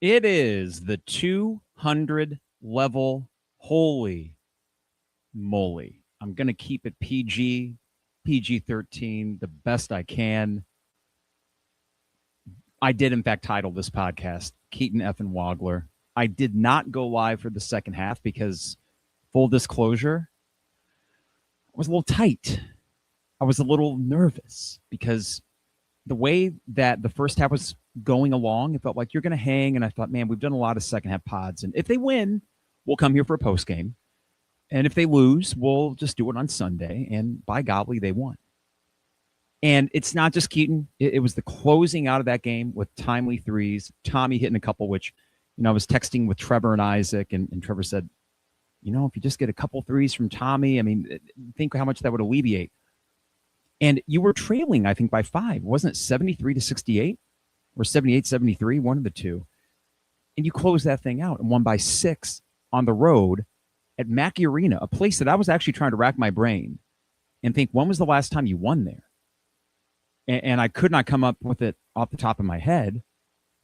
It is the 200 level. Holy moly. I'm going to keep it PG 13, the best I can. I did, in fact, title this podcast Keaton Wagler. I did not go live for the second half because, full disclosure, I was a little tight. I was a little nervous because the way that the first half was going along, it felt like you're going to hang. And I thought, man, we've done a lot of second half pods. And if they win, we'll come here for a post game. And if they lose, we'll just do it on Sunday. And by golly, they won. And it's not just Keaton. It was the closing out of that game with timely threes. Tommy hitting a couple, which, I was texting with Trevor and Isaac. And Trevor said, if you just get a couple threes from Tommy, think how much that would alleviate. And you were trailing, I think, by 5. Wasn't it 73-68 or 78-73? One of the two. And you closed that thing out and won by 6 on the road at Mackey Arena, a place that I was actually trying to rack my brain and think, when was the last time you won there? And I could not come up with it off the top of my head.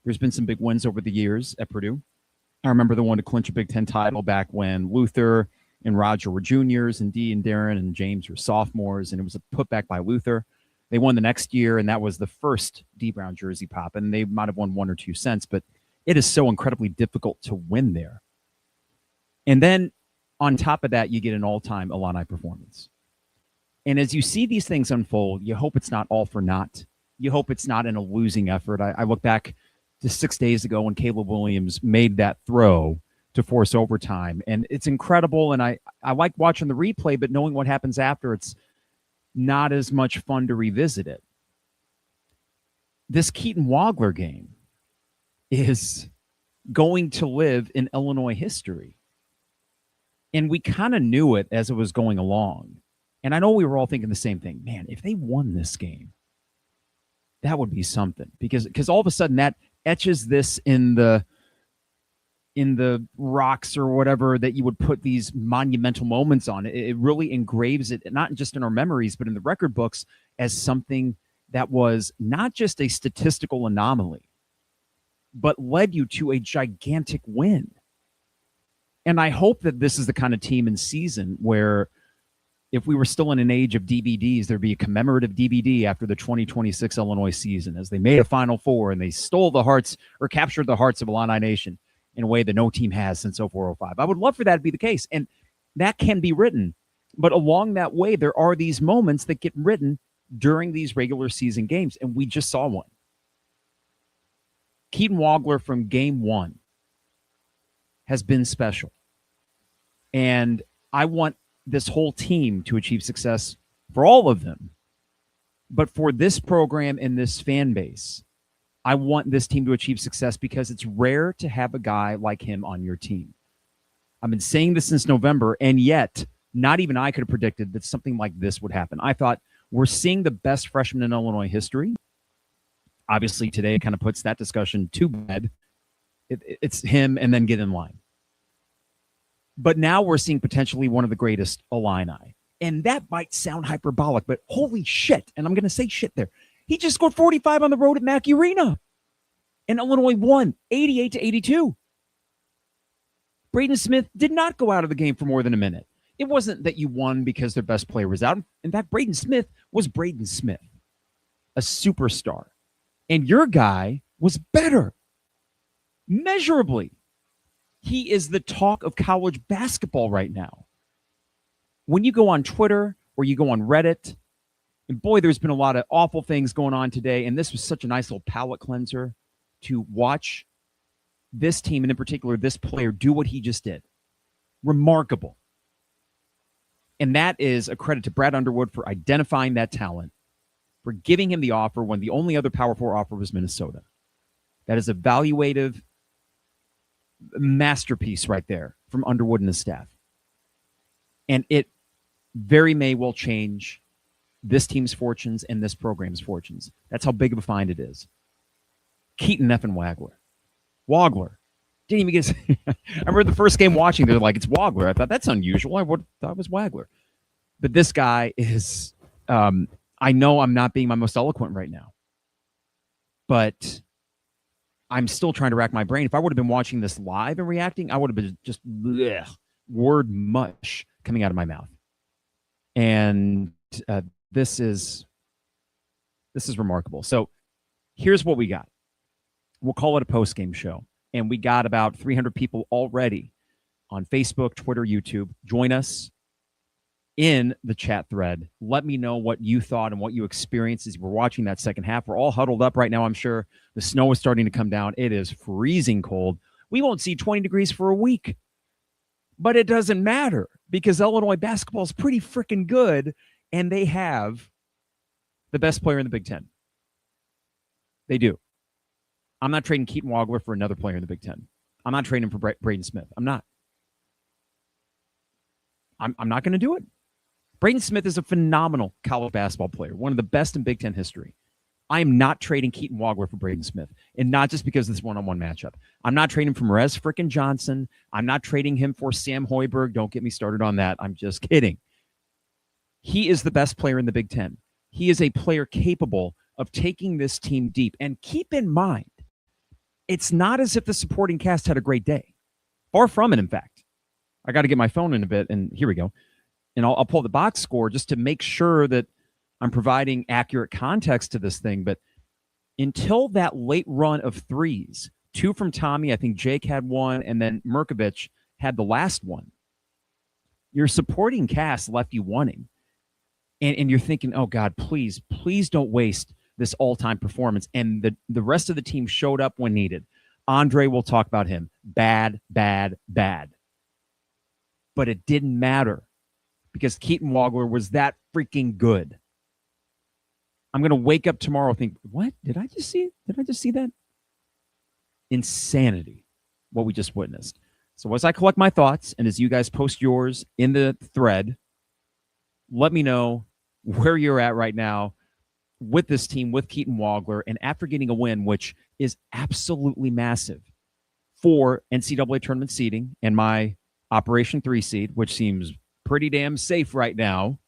There's been some big wins over the years at Purdue. I remember the one to clinch a Big Ten title back when Luther and Roger were juniors, and Dee and Darren and James were sophomores, and it was a putback by Luther. They won the next year, and that was the first D. Brown jersey pop, and they might have won 1 or 2 cents, but it is so incredibly difficult to win there. And then on top of that, you get an all-time Illini performance. And as you see these things unfold, you hope it's not all for naught. You hope it's not in a losing effort. I look back to 6 days ago when Caleb Williams made that throw to force overtime. And it's incredible. And I like watching the replay, but knowing what happens after, it's not as much fun to revisit it. This Keaton Wagler game is going to live in Illinois history. And we kind of knew it as it was going along. And I know we were all thinking the same thing. Man, if they won this game, that would be something. Because all of a sudden that etches this in the rocks or whatever that you would put these monumental moments on. It really engraves it, not just in our memories, but in the record books as something that was not just a statistical anomaly, but led you to a gigantic win. And I hope that this is the kind of team and season where if we were still in an age of DVDs, there'd be a commemorative DVD after the 2026 Illinois season as they made a Final Four and they stole the hearts or captured the hearts of Illini Nation in a way that no team has since 04-05. I would love for that to be the case. And that can be written. But along that way, there are these moments that get written during these regular season games. And we just saw one. Keaton Wagler from game 1 has been special. And I want this whole team to achieve success for all of them. But for this program and this fan base, I want this team to achieve success because it's rare to have a guy like him on your team. I've been saying this since November, and yet not even I could have predicted that something like this would happen. I thought we're seeing the best freshman in Illinois history. Obviously, today it kind of puts that discussion to bed. It's him and then get in line. But now we're seeing potentially one of the greatest Illini. And that might sound hyperbolic, but holy shit. And I'm going to say shit there. He just scored 45 on the road at Mackey Arena. And Illinois won 88-82. Braden Smith did not go out of the game for more than a minute. It wasn't that you won because their best player was out. In fact, Braden Smith was Braden Smith, a superstar. And your guy was better. Measurably. He is the talk of college basketball right now. When you go on Twitter or you go on Reddit, and boy, there's been a lot of awful things going on today, and this was such a nice little palate cleanser to watch this team, and in particular, this player, do what he just did. Remarkable. And that is a credit to Brad Underwood for identifying that talent, for giving him the offer when the only other Power 4 offer was Minnesota. That is evaluative masterpiece right there from Underwood and his staff. And it very may well change this team's fortunes and this program's fortunes. That's how big of a find it is. Keaton Wagler. Wagler. Didn't even get I remember the first game watching, they're like, it's Wagler. I thought that's unusual. I thought it was Wagler. But this guy is, I know I'm not being my most eloquent right now, but I'm still trying to rack my brain. If I would have been watching this live and reacting, I would have been just bleh, word mush coming out of my mouth. And this is remarkable. So here's what we got. We'll call it a post-game show. And we got about 300 people already on Facebook, Twitter, YouTube. Join us in the chat thread. Let me know what you thought and what you experienced as you were watching that second half. We're all huddled up right now, I'm sure. The snow is starting to come down. It is freezing cold. We won't see 20 degrees for a week. But it doesn't matter because Illinois basketball is pretty freaking good, and they have the best player in the Big Ten. They do. I'm not trading Keaton Wagler for another player in the Big Ten. I'm not trading him for Braden Smith. I'm not. I'm not going to do it. Braden Smith is a phenomenal college basketball player, one of the best in Big Ten history. I am not trading Keaton Wagler for Braden Smith, and not just because of this one-on-one matchup. I'm not trading him for Merez frickin' Johnson. I'm not trading him for Sam Hoiberg. Don't get me started on that. I'm just kidding. He is the best player in the Big Ten. He is a player capable of taking this team deep. And keep in mind, it's not as if the supporting cast had a great day. Far from it, in fact. I got to get my phone in a bit, and here we go. And I'll pull the box score just to make sure that I'm providing accurate context to this thing. But until that late run of threes, 2 from Tommy, I think Jake had 1, and then Mirkovic had the last one, your supporting cast left you wanting. And you're thinking, oh, God, please don't waste this all-time performance. And the rest of the team showed up when needed. Andre, we'll talk about him. Bad. But it didn't matter because Keaton Wagler was that freaking good. I'm going to wake up tomorrow and think, what? Did I just see that? Insanity, what we just witnessed. So as I collect my thoughts and as you guys post yours in the thread, let me know where you're at right now with this team, with Keaton Wagler, and after getting a win, which is absolutely massive for NCAA tournament seeding and my Operation 3 seed, which seems pretty damn safe right now.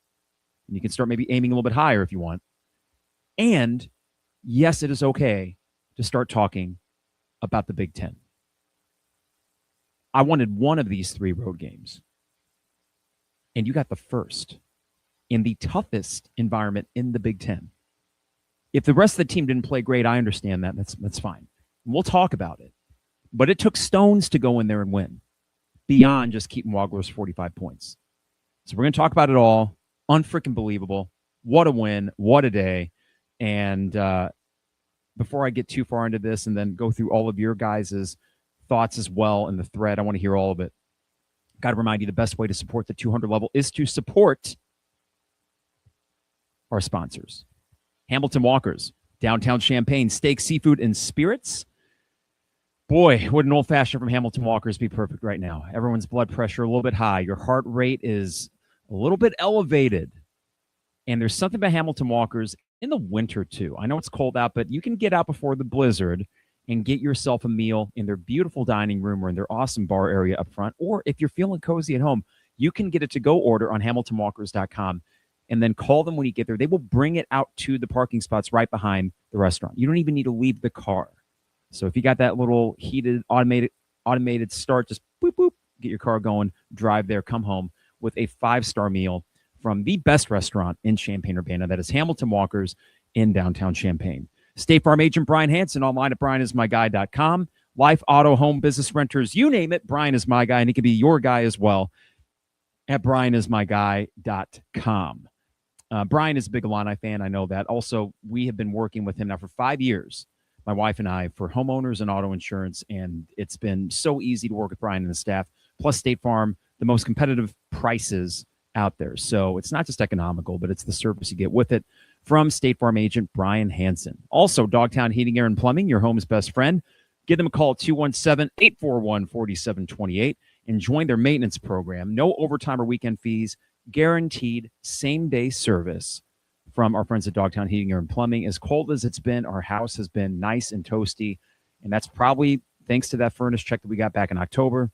And you can start maybe aiming a little bit higher if you want. And yes, it is okay to start talking about the Big Ten. I wanted one of these 3 road games. And you got the first in the toughest environment in the Big Ten. If the rest of the team didn't play great, I understand that. That's fine. We'll talk about it. But it took stones to go in there and win beyond just Keaton Wagler's 45 points. So we're going to talk about it all. Unfreaking believable. What a win. What a day. And before I get too far into this and then go through all of your guys' thoughts as well in the thread, I want to hear all of it. Got to remind you, the best way to support the 200 level is to support our sponsors. Hamilton Walkers, downtown Champaign, steak, seafood, and spirits. Boy, would an old-fashioned from Hamilton Walkers be perfect right now. Everyone's blood pressure a little bit high. Your heart rate is a little bit elevated. And there's something about Hamilton Walkers in the winter, too. I know it's cold out, but you can get out before the blizzard and get yourself a meal in their beautiful dining room or in their awesome bar area up front. Or if you're feeling cozy at home, you can get a to-go order on HamiltonWalkers.com and then call them when you get there. They will bring it out to the parking spots right behind the restaurant. You don't even need to leave the car. So if you got that little heated automated start, just boop, boop, get your car going, drive there, come home with a 5-star meal from the best restaurant in Champaign-Urbana. That is Hamilton Walkers in downtown Champaign. State Farm agent Brian Hansen online at brianismyguy.com. Life, auto, home, business, renters, you name it, Brian is my guy, and he can be your guy as well at brianismyguy.com. Brian is a big Illini fan. I know that. Also, we have been working with him now for 5 years, my wife and I, for homeowners and auto insurance, and it's been so easy to work with Brian and the staff. Plus, State Farm, the most competitive prices out there. So it's not just economical, but it's the service you get with it from State Farm agent Brian Hansen. Also, Dogtown Heating, Air, and Plumbing, your home's best friend. Give them a call, 217-841-4728, and join their maintenance program. No overtime or weekend fees, guaranteed same-day service from our friends at Dogtown Heating, Air, and Plumbing. As cold as it's been, our house has been nice and toasty, and that's probably thanks to that furnace check that we got back in October.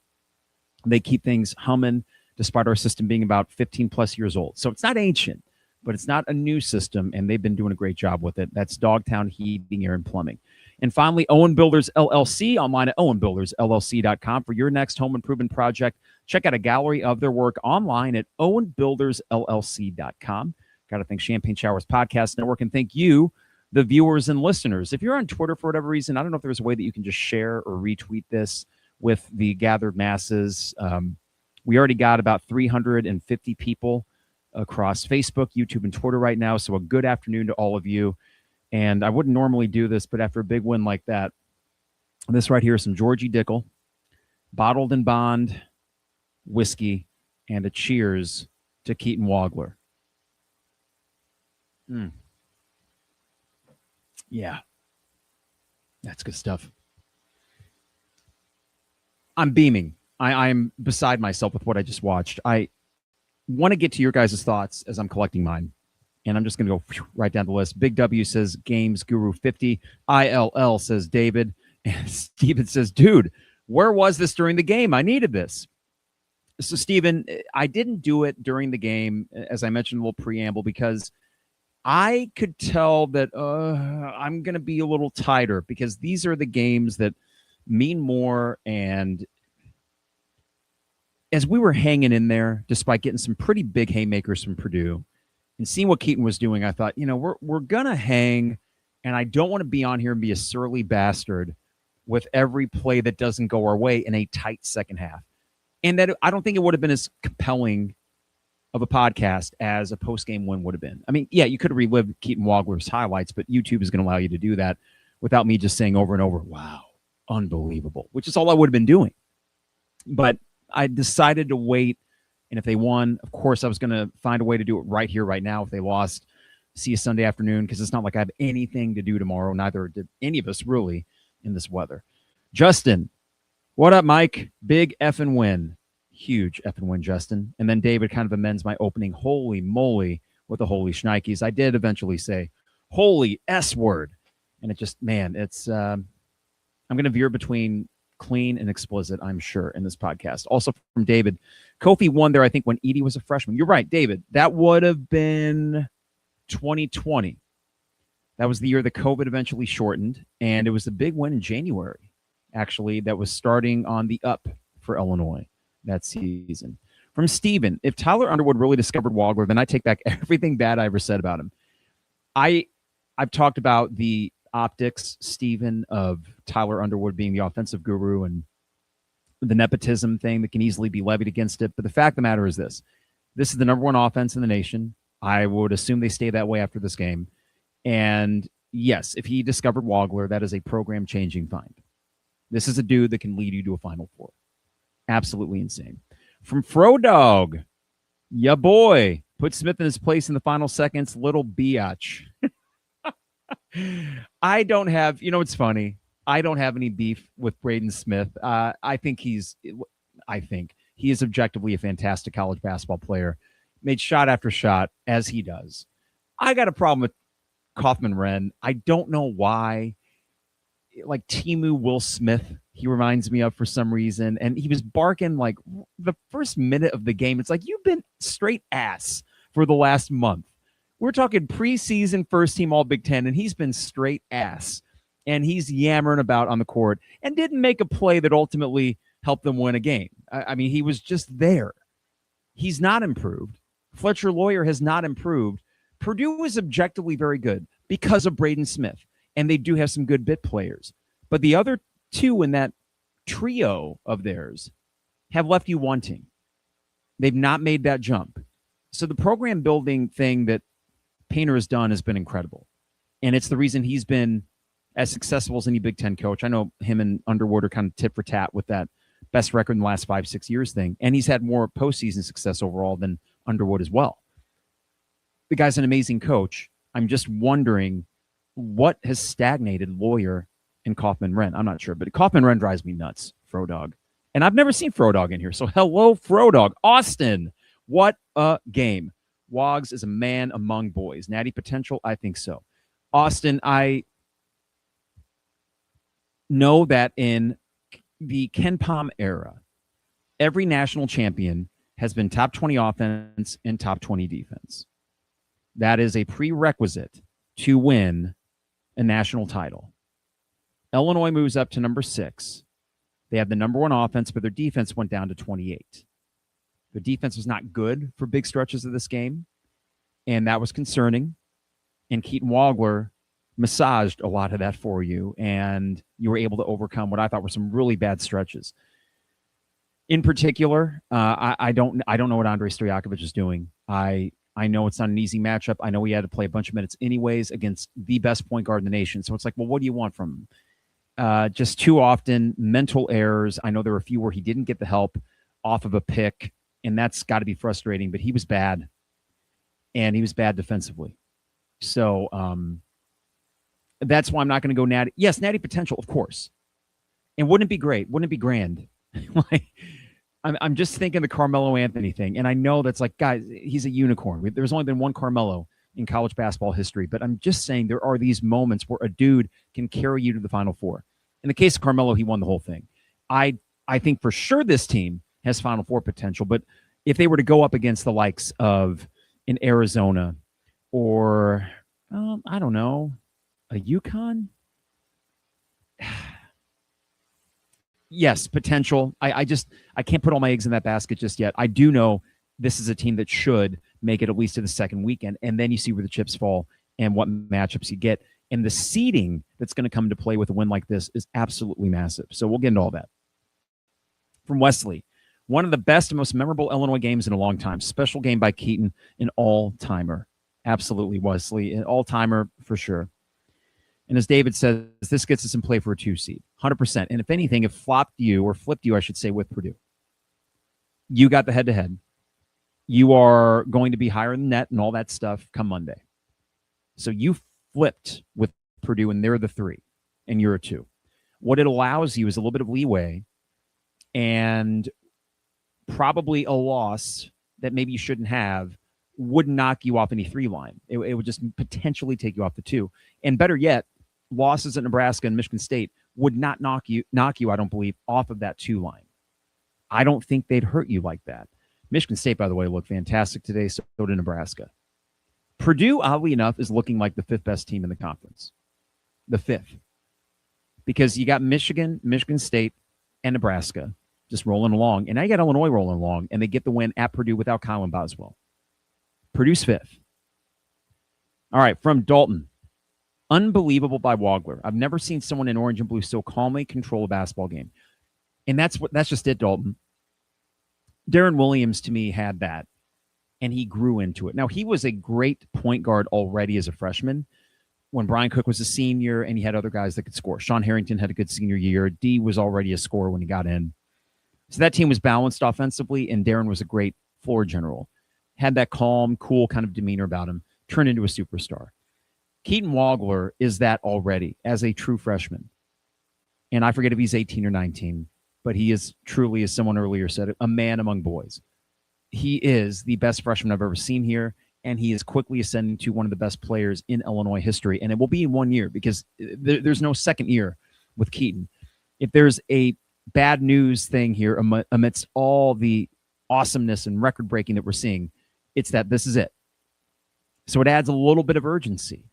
They keep things humming despite our system being about 15-plus years old. So it's not ancient, but it's not a new system, and they've been doing a great job with it. That's Dogtown Heating, Air, and Plumbing. And finally, Owen Builders LLC, online at owenbuildersllc.com for your next home improvement project. Check out a gallery of their work online at owenbuildersllc.com. Got to thank Champagne Showers Podcast Network, and thank you, the viewers and listeners. If you're on Twitter for whatever reason, I don't know if there's a way that you can just share or retweet this with the gathered masses. We already got about 350 people across Facebook, YouTube, and Twitter right now. So a good afternoon to all of you. And I wouldn't normally do this, but after a big win like that, this right here is some Georgie Dickel, bottled in bond whiskey, and a cheers to Keaton Wagler. Yeah, that's good stuff. I'm beaming. I'm beside myself with what I just watched. I want to get to your guys' thoughts as I'm collecting mine. And I'm just going to go right down the list. Big W says Games Guru 50. ILL says David. And Steven says, dude, where was this during the game? I needed this. So, Steven, I didn't do it during the game, as I mentioned, a little preamble, because I could tell that I'm going to be a little tighter because these are the games that mean more. And as we were hanging in there, despite getting some pretty big haymakers from Purdue and seeing what Keaton was doing, I thought, we're going to hang, and I don't want to be on here and be a surly bastard with every play that doesn't go our way in a tight second half. And that I don't think it would have been as compelling of a podcast as a post-game win would have been. I mean, yeah, you could have relived Keaton Wagler's highlights, but YouTube is going to allow you to do that without me just saying over and over, wow, unbelievable, which is all I would have been doing. But I decided to wait, and if they won, of course, I was going to find a way to do it right here, right now. If they lost, see you Sunday afternoon, because it's not like I have anything to do tomorrow. Neither did any of us, really, in this weather. Justin, what up, Mike? Big effing win. Huge effing win, Justin. And then David kind of amends my opening, holy moly, with the holy shnikes. I did eventually say, holy S word. And it just, man, it's, I'm going to veer between clean and explicit, I'm sure, in this podcast. Also from David, Kofi won there, I think, when Edie was a freshman. You're right, David. That would have been 2020. That was the year that COVID eventually shortened, and it was a big win in January, actually, that was starting on the up for Illinois that season. From Steven, if Tyler Underwood really discovered Wagler, then I take back everything bad I ever said about him. I've talked about the optics, Steven, of Tyler Underwood being the offensive guru and the nepotism thing that can easily be levied against it. But the fact of the matter is this is the number one offense in the nation. I would assume they stay that way after this game. And yes, if he discovered Wagler, that is a program-changing find. This is a dude that can lead you to a Final Four. Absolutely insane. From Frodog, ya boy, put Smith in his place in the final seconds, little biatch. I don't have, it's funny. I don't have any beef with Braden Smith. I think he is objectively a fantastic college basketball player. Made shot after shot, as he does. I got a problem with Kaufman-Renn. I don't know why. Like Timu Will Smith, he reminds me of for some reason. And he was barking like the first minute of the game. It's like, you've been straight ass for the last month. We're talking preseason first team all Big Ten, and he's been straight ass. And he's yammering about on the court and didn't make a play that ultimately helped them win a game. I mean, he was just there. He's not improved. Fletcher Lawyer has not improved. Purdue is objectively very good because of Braden Smith. And they do have some good bit players. But the other two in that trio of theirs have left you wanting. They've not made that jump. So the program building thing that Painter has done has been incredible. And it's the reason he's been as successful as any Big Ten coach. I know him and Underwood are kind of tit for tat with that best record in the last 5-6 years thing. And he's had more postseason success overall than Underwood as well. The guy's an amazing coach. I'm just wondering what has stagnated Lawyer and Kaufman-Renn. I'm not sure, but Kaufman-Renn drives me nuts, Frodog. And I've never seen Frodog in here. So hello, Frodog. Austin, what a game. Wags is a man among boys. Natty potential? I think so. Austin, I know that in the Ken Pom era, every national champion has been top 20 offense and top 20 defense. That is a prerequisite to win a national title. Illinois moves up to number 6. They have the number 1 offense, but their defense went down to 28. Their defense was not good for big stretches of this game, and that was concerning. And Keaton Wagler massaged a lot of that for you, and you were able to overcome what I thought were some really bad stretches. In particular, I don't know what Andrei Stojakovic is doing. I know it's not an easy matchup. I know he had to play a bunch of minutes anyways against the best point guard in the nation. So it's like, well, what do you want from him? Just too often, mental errors. I know there were a few where he didn't get the help off of a pick, and that's got to be frustrating. But he was bad, and he was bad defensively. So that's why I'm not going to go natty. Yes, natty potential, of course. And wouldn't it be great? Wouldn't it be grand? Like, I'm just thinking the Carmelo Anthony thing. And I know that's like, guys, he's a unicorn. There's only been one Carmelo in college basketball history. But I'm just saying there are these moments where a dude can carry you to the Final Four. In the case of Carmelo, he won the whole thing. I think for sure this team has Final Four potential. But if they were to go up against the likes of an Arizona or, I don't know, a UConn? Yes, potential. I can't put all my eggs in that basket just yet. I do know this is a team that should make it at least to the second weekend, and then you see where the chips fall and what matchups you get. And the seeding that's going to come into play with a win like this is absolutely massive. So we'll get into all that. From Wesley, one of the best and most memorable Illinois games in a long time. Special game by Keaton, an all-timer. Absolutely, Wesley, an all-timer for sure. And as David says, this gets us in play for a 2 seed, 100%. And if anything, it flipped you, I should say, with Purdue. You got the head-to-head. You are going to be higher than net and all that stuff come Monday. So you flipped with Purdue, and they're the 3, and you're a 2. What it allows you is a little bit of leeway and probably a loss that maybe you shouldn't have would knock you off any 3 line. It would just potentially take you off the 2. And better yet, losses at Nebraska and Michigan State would not knock you, I don't believe, off of that 2 line. I don't think they'd hurt you like that. Michigan State, by the way, looked fantastic today, so did Nebraska. Purdue, oddly enough, is looking like the 5th best team in the conference. The 5th. Because you got Michigan, Michigan State, and Nebraska just rolling along. And now you got Illinois rolling along, and they get the win at Purdue without Colin Boswell. Purdue's 5th. All right, from Dalton. Unbelievable by Wagler. I've never seen someone in orange and blue so calmly control a basketball game. And that's just it, Dalton. Darren Williams, to me, had that, and he grew into it. Now, he was a great point guard already as a freshman when Brian Cook was a senior, and he had other guys that could score. Sean Harrington had a good senior year. D was already a scorer when he got in. So that team was balanced offensively, and Darren was a great floor general. Had that calm, cool kind of demeanor about him, turned into a superstar. Keaton Wagler is that already as a true freshman. And I forget if he's 18 or 19, but he is truly, as someone earlier said, a man among boys. He is the best freshman I've ever seen here, and he is quickly ascending to one of the best players in Illinois history. And it will be in 1 year because there's no second year with Keaton. If there's a bad news thing here amidst all the awesomeness and record-breaking that we're seeing, it's that this is it. So it adds a little bit of urgency,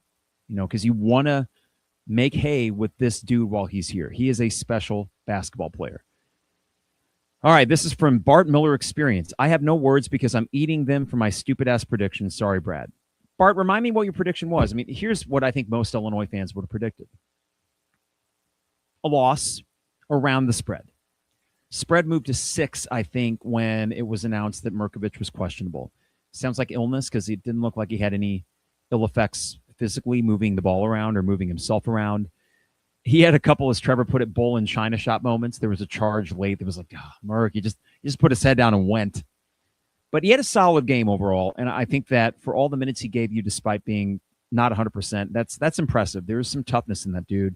because you want to make hay with this dude while he's here. He is a special basketball player. All right, this is from Bart Miller Experience. I have no words because I'm eating them for my stupid-ass predictions. Sorry, Brad. Bart, remind me what your prediction was. I mean, here's what I think most Illinois fans would have predicted. A loss around the spread. Spread moved to 6, I think, when it was announced that Mirkovic was questionable. Sounds like illness because it didn't look like he had any ill effects physically moving the ball around or moving himself around. He had a couple, as Trevor put it, bull in China shop moments. There was a charge late that was like, Mirk, he just put his head down and went. But he had a solid game overall, and I think that for all the minutes he gave you, despite being not 100%, that's impressive. There's some toughness in that dude,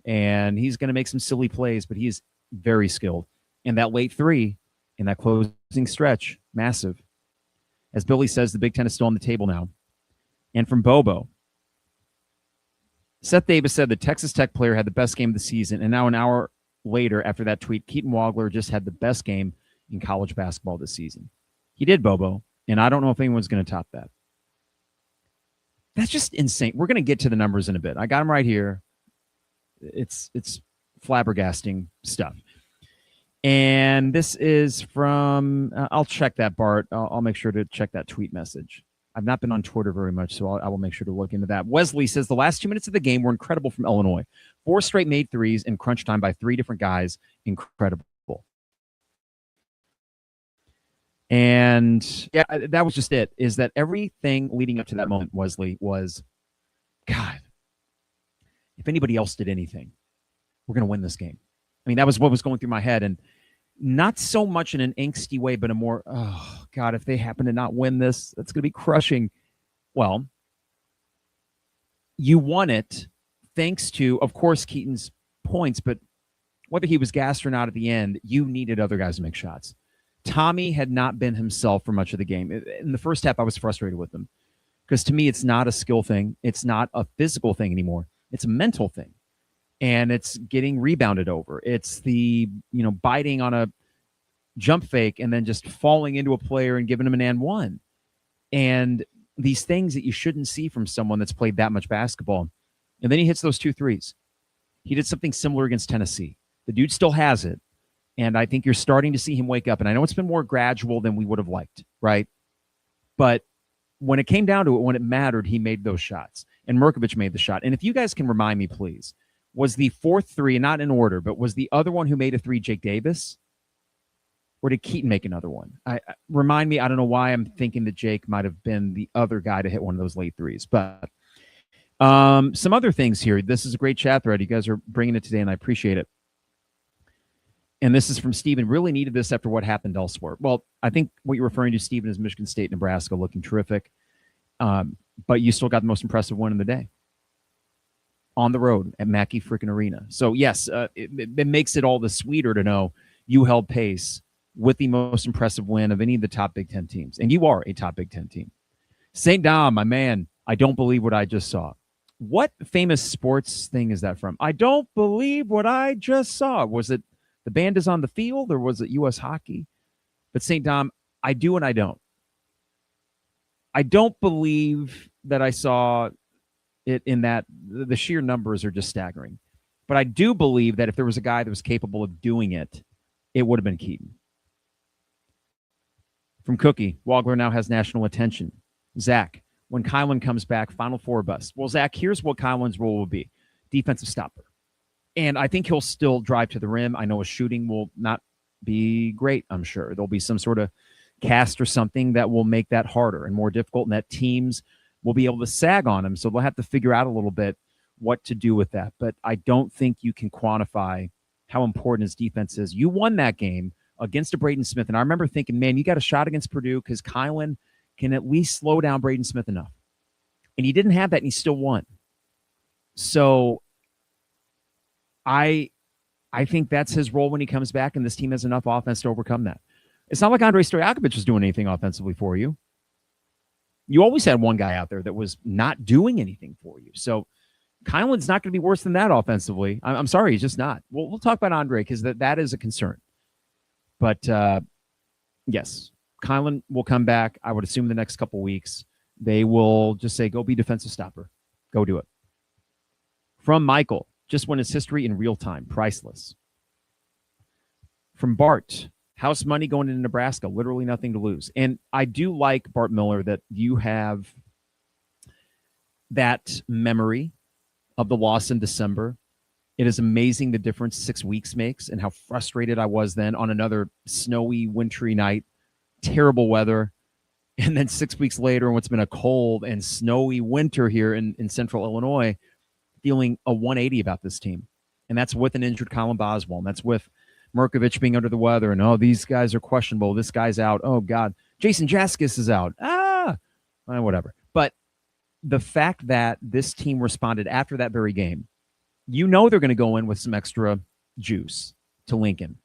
and he's going to make some silly plays, but he is very skilled. And that late 3 in that closing stretch, massive. As Billy says, the Big Ten is still on the table now. And from Bobo, Seth Davis said the Texas Tech player had the best game of the season, and now an hour later after that tweet, Keaton Wagler just had the best game in college basketball this season. He did, Bobo, and I don't know if anyone's going to top that. That's just insane. We're going to get to the numbers in a bit. I got them right here. It's flabbergasting stuff. And this is from, I'll check that, Bart. I'll make sure to check that tweet message. I've not been on Twitter very much, so I will make sure to look into that. Wesley says the last 2 minutes of the game were incredible from Illinois. 4 straight made threes in crunch time by 3 different guys. Incredible. And yeah, that was just it, is that everything leading up to that moment, Wesley, was, God, if anybody else did anything, we're going to win this game. I mean, that was what was going through my head. And not so much in an angsty way, but a more, oh, God, if they happen to not win this, that's going to be crushing. Well, you won it thanks to, of course, Keaton's points, but whether he was gassed or not at the end, you needed other guys to make shots. Tommy had not been himself for much of the game. In the first half, I was frustrated with him because to me, it's not a skill thing. It's not a physical thing anymore. It's a mental thing. And it's getting rebounded over. It's the, biting on a jump fake and then just falling into a player and giving him an and one. And these things that you shouldn't see from someone that's played that much basketball. And then he hits those 2 threes. He did something similar against Tennessee. The dude still has it. And I think you're starting to see him wake up. And I know it's been more gradual than we would have liked, right? But when it came down to it, when it mattered, he made those shots. And Mirkovic made the shot. And if you guys can remind me, please, was the 4th three, not in order, but was the other one who made a 3 Jake Davis? Or did Keaton make another one? Remind me, I don't know why I'm thinking that Jake might have been the other guy to hit one of those late threes. But some other things here. This is a great chat thread. You guys are bringing it today, and I appreciate it. And this is from Steven. Really needed this after what happened elsewhere. Well, I think what you're referring to, Steven, is Michigan State, Nebraska looking terrific. But you still got the most impressive win of the day. On the road at Mackey freaking Arena. So, yes, it makes it all the sweeter to know you held pace with the most impressive win of any of the top Big Ten teams. And you are a top Big Ten team. St. Dom, my man, I don't believe what I just saw. What famous sports thing is that from? I don't believe what I just saw. Was it The Band Is on the Field, or was it U.S. Hockey? But St. Dom, I do and I don't. I don't believe that I saw it in that. The sheer numbers are just staggering. But I do believe that if there was a guy that was capable of doing it, it would have been Keaton. From Cookie, Wagler now has national attention. Zach, when Kylan comes back, Final Four bust. Well, Zach, here's what Kylan's role will be. Defensive stopper. And I think he'll still drive to the rim. I know his shooting will not be great, I'm sure. There'll be some sort of cast or something that will make that harder and more difficult, and that teams will be able to sag on him. So they'll have to figure out a little bit what to do with that. But I don't think you can quantify how important his defense is. You won that game against a Braden Smith, and I remember thinking, man, you got a shot against Purdue because Kylan can at least slow down Braden Smith enough. And he didn't have that, and he still won. So I think that's his role when he comes back, and this team has enough offense to overcome that. It's not like Andrei Stojakovic was doing anything offensively for you. You always had one guy out there that was not doing anything for you. So Kylan's not going to be worse than that offensively. I'm sorry, he's just not. We'll talk about Andre because that is a concern. But, yes, Kylan will come back, I would assume, the next couple weeks. They will just say, go be defensive stopper. Go do it. From Michael, just won his history in real time. Priceless. From Bart, house money going into Nebraska. Literally nothing to lose. And I do like, Bart Miller, that you have that memory of the loss in December. It is amazing the difference 6 weeks makes and how frustrated I was then on another snowy, wintry night, terrible weather. And then 6 weeks later, in what's been a cold and snowy winter here in central Illinois, feeling a 180 about this team. And that's with an injured Colin Boswell. And that's with Mirkovic being under the weather. And, oh, these guys are questionable. This guy's out. Oh, God. Jason Jaskis is out. Whatever. But the fact that this team responded after that very game, you know they're going to go in with some extra juice to Lincoln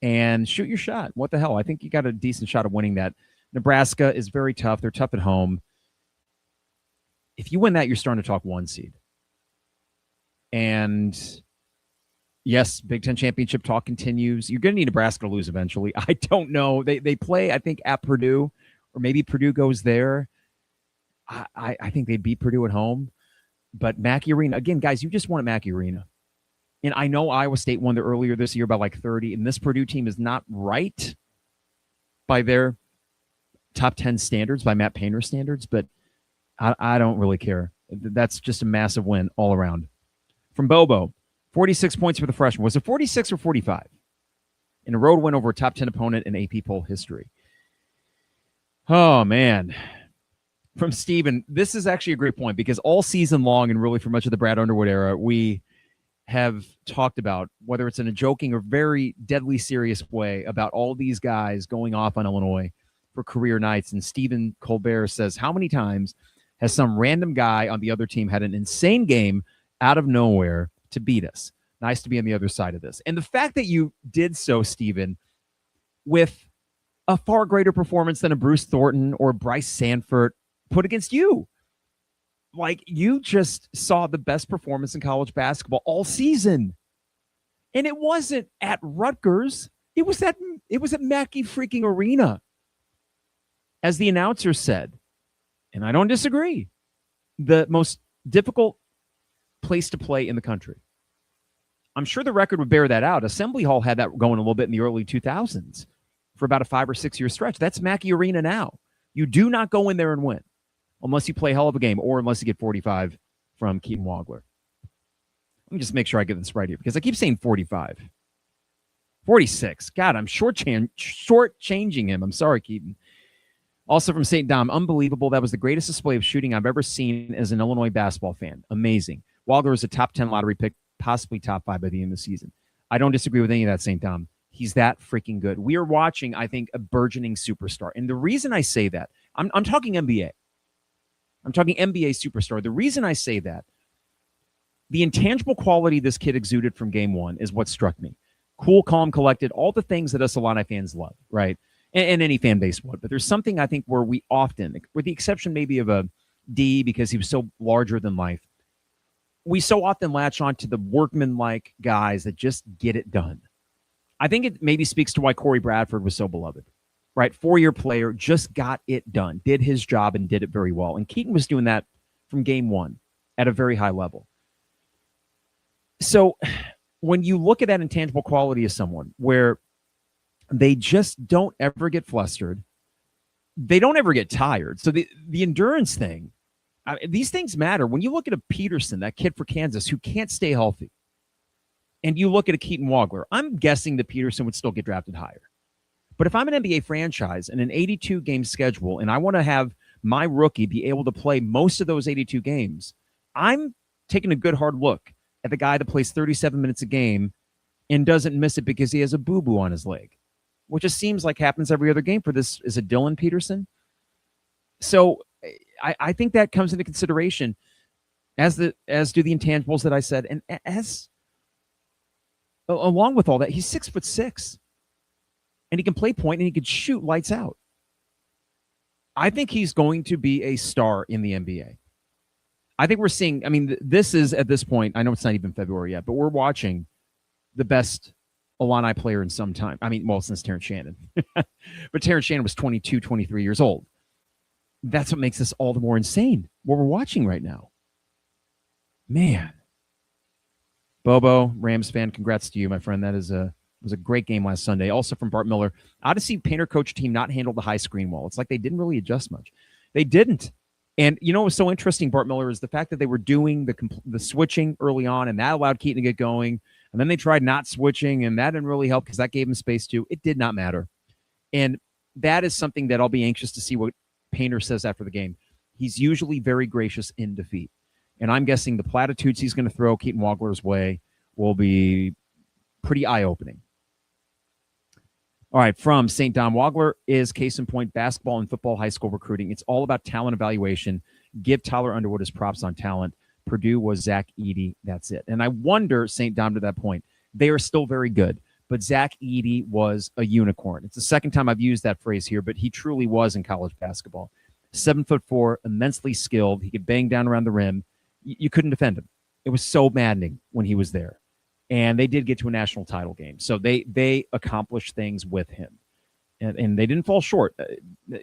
and shoot your shot. What the hell? I think you got a decent shot of winning that. Nebraska is very tough. They're tough at home. If you win that, you're starting to talk 1 seed. And yes, Big Ten championship talk continues. You're going to need Nebraska to lose eventually. I don't know. They play, I think, at Purdue, or maybe Purdue goes there. I think they beat Purdue at home. But Mackey Arena, again, guys, you just won at Mackey Arena. And I know Iowa State won there earlier this year by like 30, and this Purdue team is not right by their top 10 standards, by Matt Painter's standards, but I don't really care. That's just a massive win all around. From Bobo, 46 points for the freshman. Was it 46 or 45? In a road win over a top 10 opponent in AP poll history. Oh, man. From Steven, this is actually a great point because all season long and really for much of the Brad Underwood era, we have talked about, whether it's in a joking or very deadly serious way, about all these guys going off on Illinois for career nights. And Stephen Colbert says, how many times has some random guy on the other team had an insane game out of nowhere to beat us? Nice to be on the other side of this. And the fact that you did so, Stephen, with a far greater performance than a Bruce Thornton or Bryce Sanford put against you. Like, you just saw the best performance in college basketball all season. And it wasn't at Rutgers. It was at Mackey freaking Arena. As the announcer said, and I don't disagree, the most difficult place to play in the country. I'm sure the record would bear that out. Assembly Hall had that going a little bit in the early 2000s for about a 5 or 6 year stretch. That's Mackey Arena now. You do not go in there and win unless you play hell of a game or unless you get 45 from Keaton Wagler. Let me just make sure I get this right here because I keep saying 45. 46. God, I'm shortchanging him. I'm sorry, Keaton. Also from St. Dom, unbelievable. That was the greatest display of shooting I've ever seen as an Illinois basketball fan. Amazing. Wagler was a top 10 lottery pick, possibly top 5 by the end of the season. I don't disagree with any of that, St. Dom. He's that freaking good. We are watching, I think, a burgeoning superstar. And the reason I say that, I'm talking NBA. I'm talking NBA superstar. The reason I say that, the intangible quality this kid exuded from game one is what struck me. Cool, calm, collected, all the things that us Illini fans love, right? And any fan base would. But there's something I think where we often, with the exception maybe of a D because he was so larger than life, we so often latch on to the workman-like guys that just get it done. I think it maybe speaks to why Corey Bradford was so beloved, right? 4-year player, just got it done, did his job and did it very well. And Keaton was doing that from game one at a very high level. So when you look at that intangible quality of someone where they just don't ever get flustered, they don't ever get tired. So the endurance thing, these things matter. When you look at a Peterson, that kid for Kansas who can't stay healthy, and you look at a Keaton Wagler, I'm guessing that Peterson would still get drafted higher. But if I'm an NBA franchise and an 82-game schedule and I want to have my rookie be able to play most of those 82 games, I'm taking a good hard look at the guy that plays 37 minutes a game and doesn't miss it because he has a boo-boo on his leg, which just seems like happens every other game for this. Is it Dylan Peterson? So I think that comes into consideration as do the intangibles that I said. And as along with all that, he's 6'6", and he can play point and he can shoot lights out. I think he's going to be a star in the NBA. I think we're seeing, I mean, this is at this point, I know it's not even February yet, but we're watching the best Illini player in some time. I mean, well, since Terrence Shannon. But Terrence Shannon was 22, 23 years old. That's what makes this all the more insane, what we're watching right now. Man. Bobo, Rams fan, congrats to you, my friend. That was a great game last Sunday. Also from Bart Miller, I to see Painter coach team not handle the high screen wall. It's like they didn't really adjust much. They didn't. And you know what was so interesting, Bart Miller, is the fact that they were doing the switching early on, and that allowed Keaton to get going. And then they tried not switching, and that didn't really help because that gave him space too. It did not matter. And that is something that I'll be anxious to see what Painter says after the game. He's usually very gracious in defeat. And I'm guessing the platitudes he's going to throw Keaton Wagler's way will be pretty eye-opening. All right, from St. Dom, Wagler is case in point basketball and football high school recruiting. It's all about talent evaluation. Give Tyler Underwood his props on talent. Purdue was Zach Edey. That's it. And I wonder, St. Dom, to that point, they are still very good, but Zach Edey was a unicorn. It's the second time I've used that phrase here, but he truly was in college basketball. 7'4", immensely skilled. He could bang down around the rim. You couldn't defend him. It was so maddening when he was there. And they did get to a national title game. So they accomplished things with him. And they didn't fall short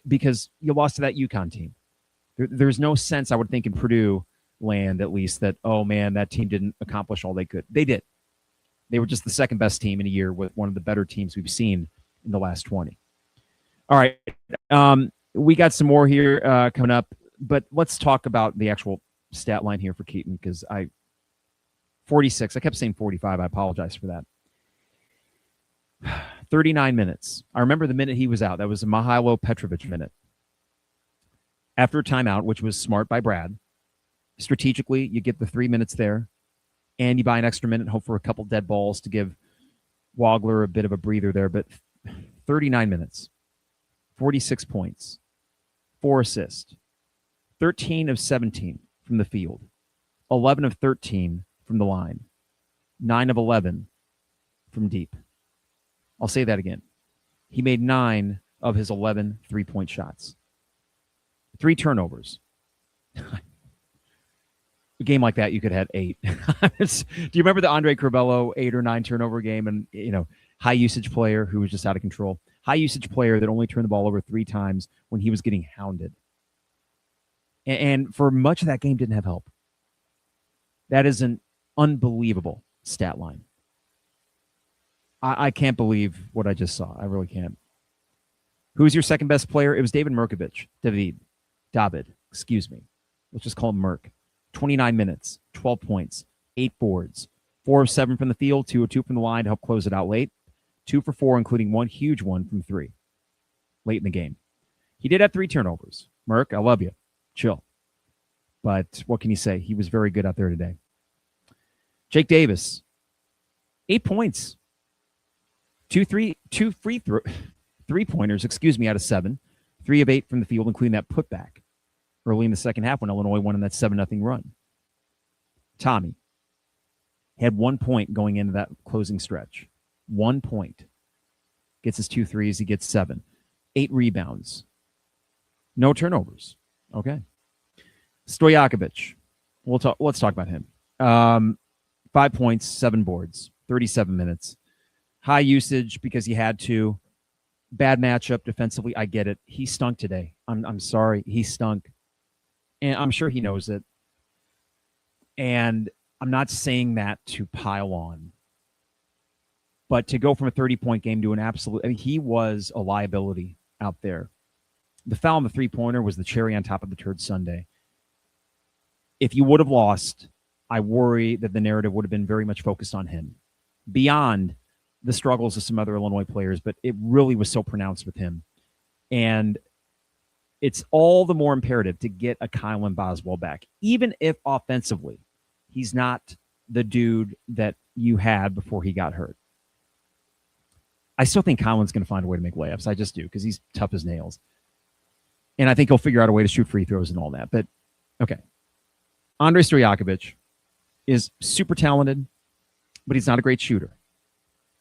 because you lost to that UConn team. There's no sense, I would think, in Purdue land, at least, that, oh, man, that team didn't accomplish all they could. They did. They were just the second best team in a year with one of the better teams we've seen in the last 20. All right. We got some more here coming up, but let's talk about the actual stat line here for Keaton, because 46. I kept saying 45. I apologize for that. 39 minutes. I remember the minute he was out. That was a Mihailo Petrovic minute. After a timeout, which was smart by Brad, strategically, you get the 3 minutes there, and you buy an extra minute, hope for a couple dead balls to give Wagler a bit of a breather there. But 39 minutes, 46 points, 4 assists, 13 of 17 from the field, 11 of 13 from the line, 9 of 11 from deep. I'll say that again. He made 9 of his 11 three-point shots. 3 turnovers. A game like that, you could have 8. Do you remember the Andre Curbelo 8 or 9 turnover game? And, high usage player who was just out of control. High usage player that only turned the ball over 3 times when he was getting hounded. And for much of that game, didn't have help. That is an unbelievable stat line. I can't believe what I just saw. I really can't. Who's your second best player? It was David Mirkovic. David, excuse me. Let's just call him Merk. 29 minutes, 12 points, 8 boards, 4 of 7 from the field, 2 of 2 from the line to help close it out late, 2 for 4, including 1 huge one from 3 late in the game. He did have 3 turnovers. Merk, I love you. Chill. But what can you say? He was very good out there today. Jake Davis, 8 points. 2 3-pointers, out of 7. 3 of 8 from the field, including that putback early in the second half when Illinois won in that 7-0 run. Tommy had 1 point going into that closing stretch. 1 point. Gets his 2 threes. He gets 7. 8 rebounds. No turnovers. Okay. Stojakovic. Let's talk about him. 5 points, 7 boards, 37 minutes. High usage because he had to. Bad matchup defensively. I get it. He stunk today. I'm sorry. He stunk. And I'm sure he knows it. And I'm not saying that to pile on. But to go from a 30-point game to an absolute... he was a liability out there. The foul on the three-pointer was the cherry on top of the turd sundae. If you would have lost, I worry that the narrative would have been very much focused on him. Beyond the struggles of some other Illinois players, but it really was so pronounced with him. And it's all the more imperative to get a Kylan Boswell back, even if offensively he's not the dude that you had before he got hurt. I still think Kylan's going to find a way to make layups. I just do, because he's tough as nails. And I think he'll figure out a way to shoot free throws and all that. But, okay. Andre Stojakovic is super talented, but he's not a great shooter.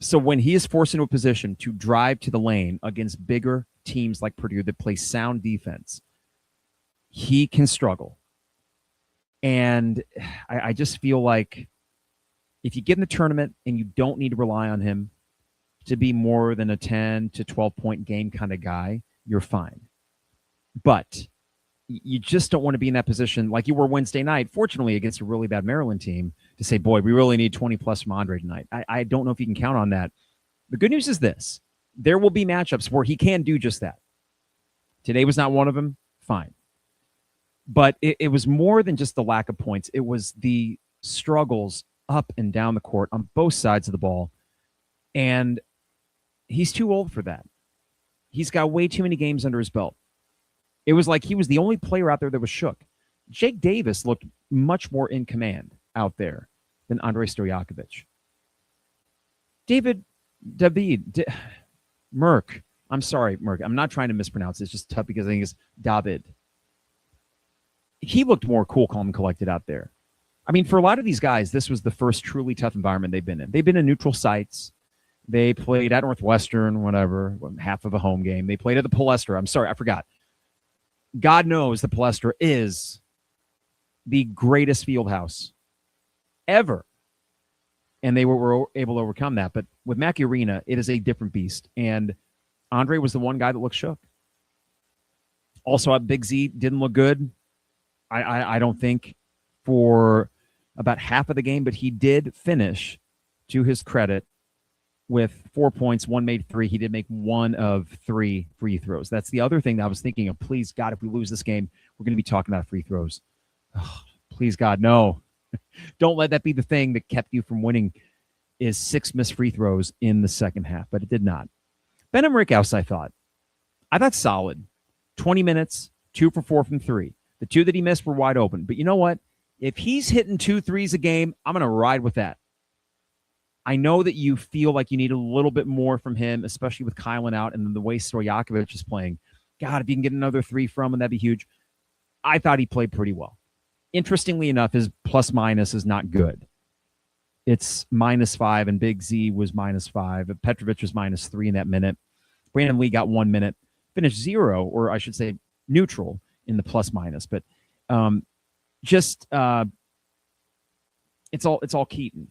So when he is forced into a position to drive to the lane against bigger teams like Purdue that play sound defense, he can struggle. And I just feel like if you get in the tournament and you don't need to rely on him to be more than a 10 to 12-point game kind of guy, you're fine. But you just don't want to be in that position like you were Wednesday night, fortunately, against a really bad Maryland team, to say, boy, we really need 20-plus from Andre tonight. I don't know if you can count on that. The good news is this. There will be matchups where he can do just that. Today was not one of them. Fine. But it was more than just the lack of points. It was the struggles up and down the court on both sides of the ball. And he's too old for that. He's got way too many games under his belt. It was like he was the only player out there that was shook. Jake Davis looked much more in command out there than Andre Stojakovic. David, Merk. I'm sorry, Merk. I'm not trying to mispronounce it. It's just tough because I think it's David. He looked more cool, calm, and collected out there. I mean, for a lot of these guys, this was the first truly tough environment they've been in. They've been in neutral sites. They played at Northwestern, whatever, half of a home game. They played at the Palestra. I'm sorry, I forgot. God knows the Palestra is the greatest field house ever. And they were able to overcome that. But with Mackey Arena, it is a different beast. And Andre was the one guy that looked shook. Also, at Big Z, didn't look good. I don't think for about half of the game, but he did finish to his credit, with 4 points, one made three. He did make one of 3 free throws. That's the other thing that I was thinking of. Please, God, if we lose this game, we're going to be talking about free throws. Oh, please, God, no. Don't let that be the thing that kept you from winning, is 6 missed free throws in the second half, but it did not. Ben Rickhouse, I thought solid. 20 minutes, 2 for 4 from 3. The 2 that he missed were wide open. But you know what? If he's hitting 2 threes a game, I'm going to ride with that. I know that you feel like you need a little bit more from him, especially with Kylan out and then the way Stojakovic is playing. God, if you can get another 3 from him, that'd be huge. I thought he played pretty well. Interestingly enough, his plus-minus is not good. It's -5, and Big Z was -5. Petrovic was -3 in that minute. Brandon Lee got 1 minute. Finished 0, or I should say neutral, in the plus-minus. But it's all Keaton.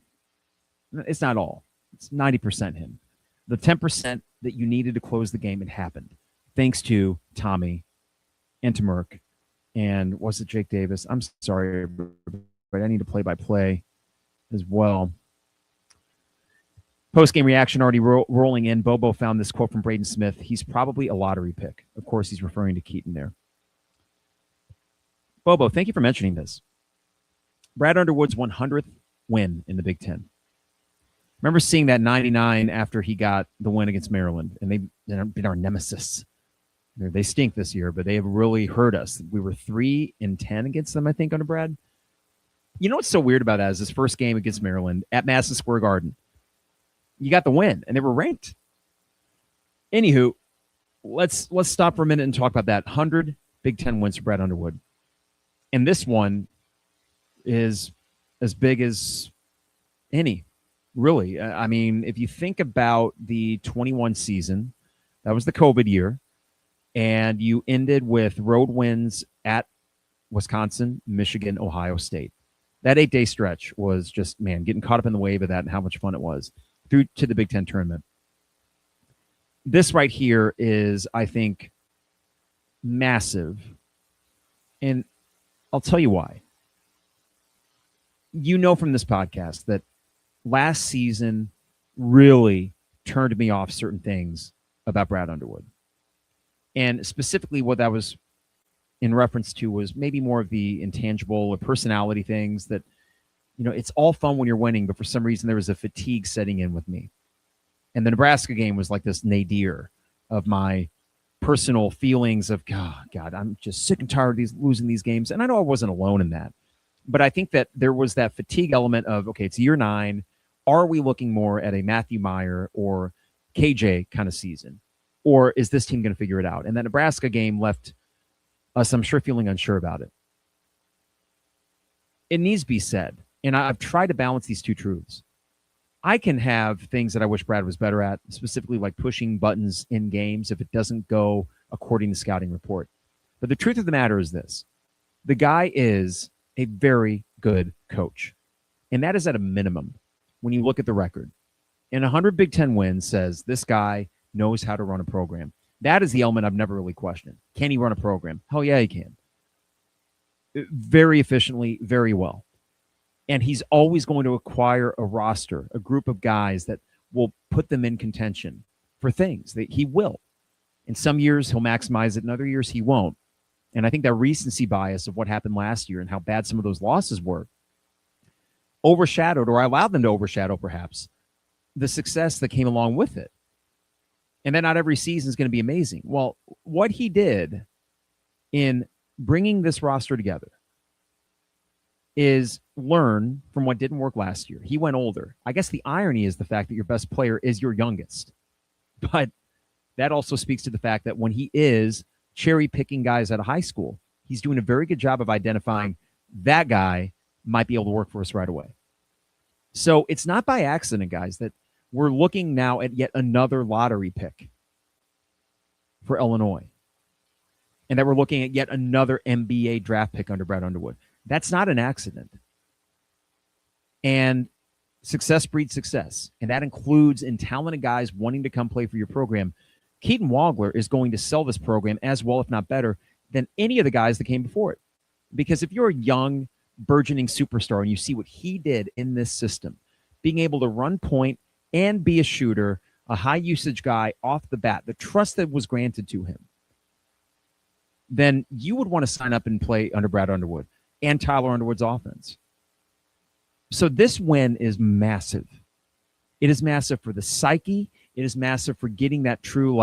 It's not all. It's 90% him. The 10% that you needed to close the game, it happened. Thanks to Tommy and to Merk. And was it Jake Davis? I'm sorry, but I need to play-by-play as well. Post-game reaction already rolling in. Bobo found this quote from Braden Smith. He's probably a lottery pick. Of course, he's referring to Keaton there. Bobo, thank you for mentioning this. Brad Underwood's 100th win in the Big Ten. Remember seeing that 99 after he got the win against Maryland, and they've been our nemesis. They stink this year, but they have really hurt us. We were 3-10 against them, I think, under Brad. You know what's so weird about that is his first game against Maryland at Madison Square Garden. You got the win, and they were ranked. Anywho, let's stop for a minute and talk about that. 100 Big Ten wins for Brad Underwood. And this one is as big as any, really. I mean, if you think about the 21 season, that was the COVID year, and you ended with road wins at Wisconsin, Michigan, Ohio State. That 8-day stretch was just, man, getting caught up in the wave of that and how much fun it was through to the Big Ten tournament. This right here is, I think, massive. And I'll tell you why. You know from this podcast that last season really turned me off certain things about Brad Underwood. And specifically what that was in reference to was maybe more of the intangible or personality things that, you know, it's all fun when you're winning, but for some reason there was a fatigue setting in with me. And the Nebraska game was like this nadir of my personal feelings of, God, I'm just sick and tired of losing these games. And I know I wasn't alone in that. But I think that there was that fatigue element of, okay, it's year 9. Are we looking more at a Matthew Meyer or KJ kind of season? Or is this team going to figure it out? And that Nebraska game left us, I'm sure, feeling unsure about it. It needs to be said, and I've tried to balance these two truths. I can have things that I wish Brad was better at, specifically like pushing buttons in games if it doesn't go according to scouting report. But the truth of the matter is this. The guy is a very good coach, and that is at a minimum when you look at the record. And 100 Big Ten wins says this guy knows how to run a program. That is the element I've never really questioned. Can he run a program? Hell yeah, he can. Very efficiently, very well. And he's always going to acquire a roster, a group of guys that will put them in contention for things. That he will. In some years, he'll maximize it. In other years, he won't. And I think that recency bias of what happened last year and how bad some of those losses were overshadowed, or I allowed them to overshadow perhaps, the success that came along with it. And then not every season is going to be amazing. Well, what he did in bringing this roster together is learn from what didn't work last year. He went older. I guess the irony is the fact that your best player is your youngest. But that also speaks to the fact that when he is cherry-picking guys out of high school, he's doing a very good job of identifying that guy might be able to work for us right away. So it's not by accident, guys, that we're looking now at yet another lottery pick for Illinois, and that we're looking at yet another NBA draft pick under Brad Underwood. That's not an accident. And success breeds success, and that includes in talented guys wanting to come play for your program. Keaton Wagler is going to sell this program as well, if not better, than any of the guys that came before it. Because if you're a young, burgeoning superstar and you see what he did in this system, being able to run point and be a shooter, a high usage guy off the bat, the trust that was granted to him, then you would want to sign up and play under Brad Underwood and Tyler Underwood's offense. So this win is massive. It is massive for the psyche. It is massive for getting that true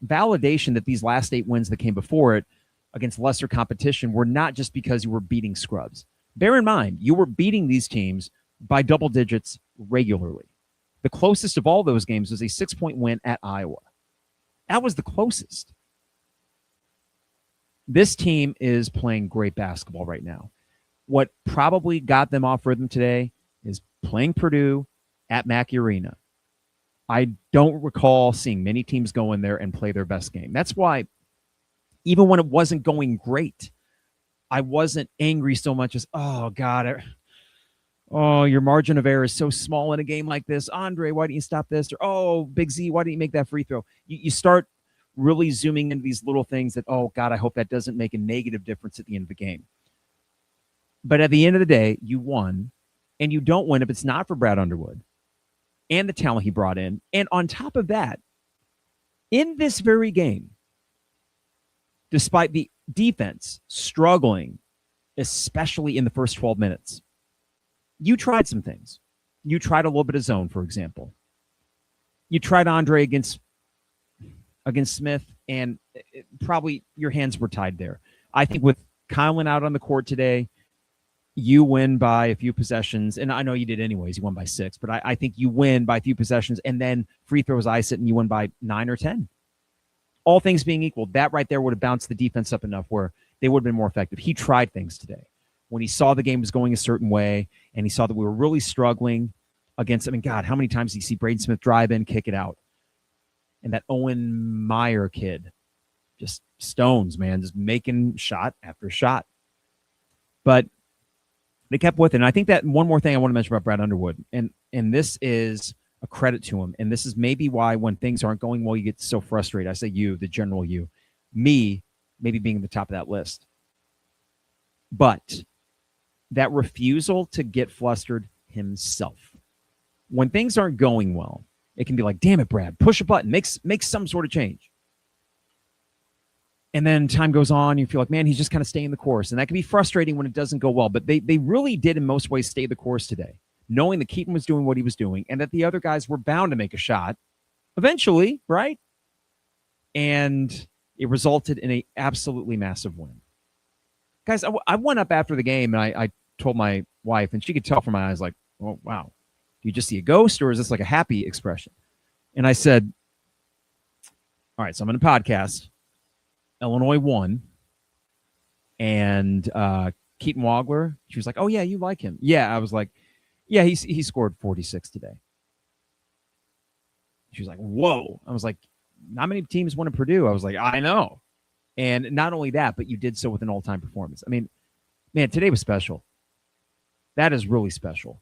validation that these last 8 wins that came before it against lesser competition were not just because you were beating scrubs. Bear in mind, you were beating these teams by double digits regularly. The closest of all those games was a 6-point win at Iowa. That was the closest. This team is playing great basketball right now. What probably got them off rhythm today is playing Purdue at Mackey Arena. I don't recall seeing many teams go in there and play their best game. That's why, even when it wasn't going great, I wasn't angry so much as, oh, God, your margin of error is so small in a game like this. Andre, why didn't you stop this? Or, oh, Big Z, why didn't you make that free throw? You start really zooming into these little things that, oh, God, I hope that doesn't make a negative difference at the end of the game. But at the end of the day, you won, and you don't win if it's not for Brad Underwood and the talent he brought in. And on top of that, in this very game, despite the defense struggling, especially in the first 12 minutes, you tried some things. You tried a little bit of zone, for example. You tried Andre against Smith, and probably your hands were tied there. I think with Kylan out on the court today, you win by a few possessions, and I know you did anyways. You won by 6, but I think you win by a few possessions, and then free throws ice it, and you win by 9 or 10. All things being equal, that right there would have bounced the defense up enough where they would have been more effective. He tried things today. When he saw the game was going a certain way, and he saw that we were really struggling against, God, how many times do you see Braden Smith drive in, kick it out? And that Owen Meyer kid, just stones, man, just making shot after shot. But they kept with it. And I think that one more thing I want to mention about Brad Underwood, and this is a credit to him, and this is maybe why when things aren't going well, you get so frustrated. I say you, the general you. Me, maybe being at the top of that list. But that refusal to get flustered himself. When things aren't going well, it can be like, damn it, Brad, push a button, make some sort of change. And then time goes on, you feel like, man, he's just kind of staying the course. And that can be frustrating when it doesn't go well. But they really did, in most ways, stay the course today, knowing that Keaton was doing what he was doing and that the other guys were bound to make a shot eventually, right? And it resulted in an absolutely massive win. Guys, I went up after the game, and I told my wife, and she could tell from my eyes, like, oh, wow, do you just see a ghost, or is this like a happy expression? And I said, all right, so I'm in a podcast. Illinois won, and Keaton Wagler, she was like, oh, yeah, you like him. Yeah, I was like, yeah, he scored 46 today. She was like, whoa. I was like, not many teams won at Purdue. I was like, I know. And not only that, but you did so with an all-time performance. I mean, man, today was special. That is really special.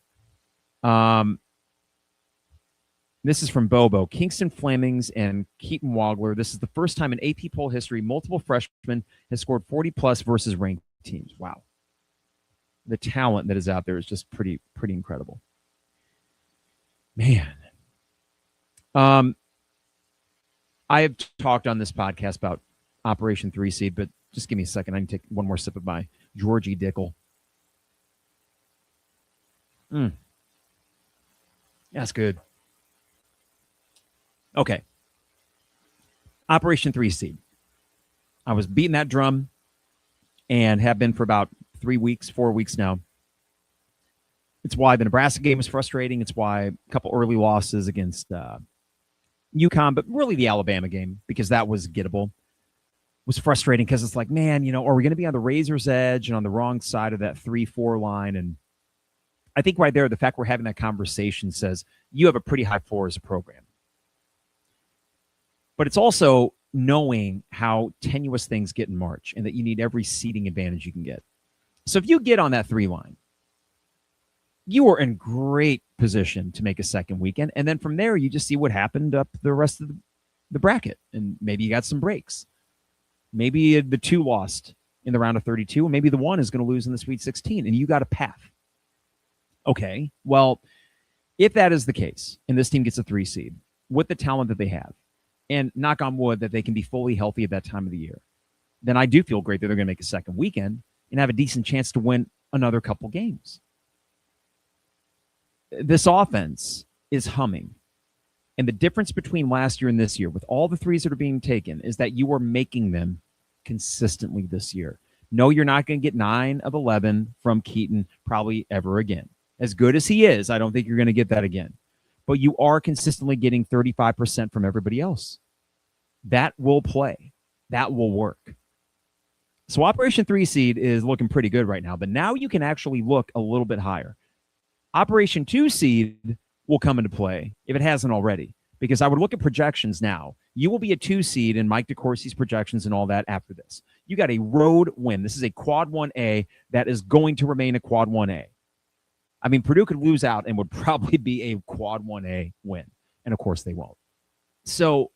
This is from Bobo. Kingston Flemings and Keaton Wagler. This is the first time in AP poll history multiple freshmen has scored 40-plus versus ranked teams. Wow. The talent that is out there is just pretty incredible. Man. I have talked on this podcast about Operation 3 Seed, but just give me a second. I can take one more sip of my Georgie Dickel. That's good. Okay. Operation 3 Seed. I was beating that drum and have been for about 4 weeks now. It's why the Nebraska game was frustrating. It's why a couple early losses against UConn, but really the Alabama game, because that was gettable, was frustrating because it's like, man, are we going to be on the razor's edge and on the wrong side of that 3-4 line? And I think right there, the fact we're having that conversation says you have a pretty high floor as a program. But it's also knowing how tenuous things get in March and that you need every seeding advantage you can get. So if you get on that 3 line, you are in great position to make a second weekend. And then from there, you just see what happened up the rest of the bracket. And maybe you got some breaks. Maybe the 2 lost in the round of 32, and maybe the 1 is going to lose in the Sweet 16, and you got a path. Okay, well, If that is the case, and this team gets a 3 seed with the talent that they have, and knock on wood that they can be fully healthy at that time of the year, then I do feel great that they're going to make a second weekend and have a decent chance to win another couple games. This offense is humming. And the difference between last year and this year, with all the threes that are being taken, is that you are making them consistently this year. No, you're not going to get 9 of 11 from Keaton probably ever again. As good as he is, I don't think you're going to get that again. But you are consistently getting 35% from everybody else. That will play. That will work. So Operation 3 seed is looking pretty good right now, but now you can actually look a little bit higher. Operation 2 seed will come into play if it hasn't already, because I would look at projections now. You will be a 2 seed in Mike DeCourcy's projections and all that after this. You got a road win. This is a quad 1A that is going to remain a quad 1A. I mean, Purdue could lose out and would probably be a quad 1A win. And of course they won't. So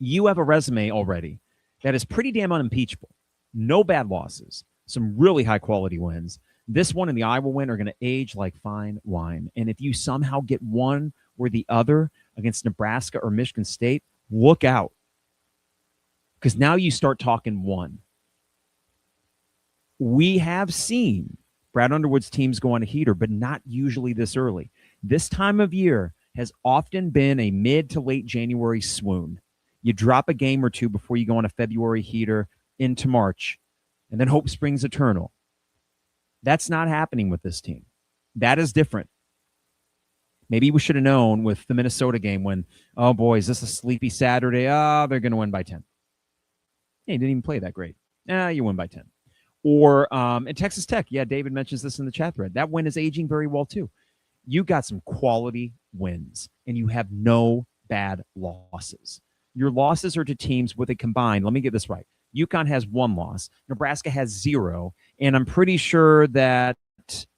you have a resume already that is pretty damn unimpeachable. No bad losses. Some really high quality wins. This one and the Iowa win are going to age like fine wine. And if you somehow get one or the other against Nebraska or Michigan State, look out. Because now you start talking one. We have seen Brad Underwood's teams go on a heater, but not usually this early. This time of year has often been a mid to late January swoon. You drop a game or two before you go on a February heater into March, and then hope springs eternal. That's not happening with this team. That is different. Maybe we should have known with the Minnesota game when, oh boy, is this a sleepy Saturday? Oh, they're going to win by 10. Hey, you didn't even play that great. You win by 10. Or at Texas Tech, yeah, David mentions this in the chat thread. That win is aging very well too. You got some quality wins, and you have no bad losses. Your losses are to teams with a combined, let me get this right. UConn has 1 loss. Nebraska has 0. And I'm pretty sure that